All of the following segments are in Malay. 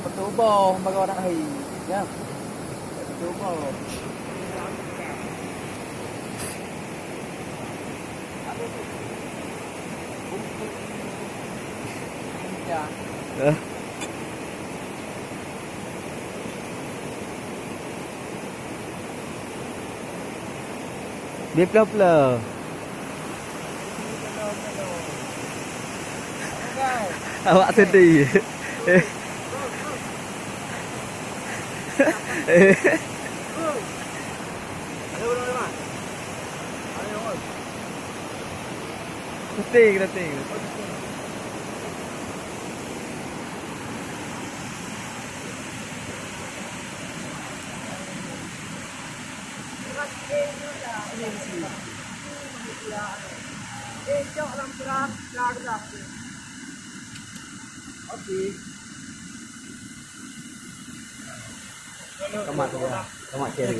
Bertubuh bagi orang hai. Ya. Bertubuh. Ya. Dia pelan-pelan. Awak sedih. Keting. Kamat dia. Kamat kiri.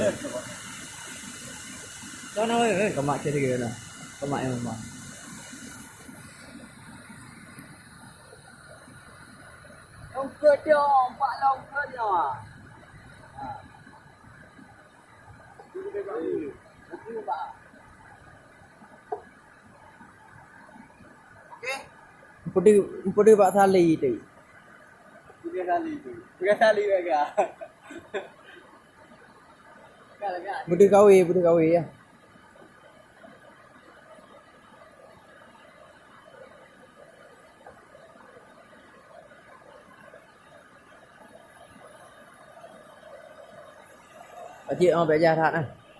Sana ơi. Kamat kiri lah. Kamat yang memang. Ông cơ cho bạn lòng cơ nhỏ. Putih Pak Sali tu. Tiga kali juga. Putih kawi ya. Pakcik orang belajar tak nah.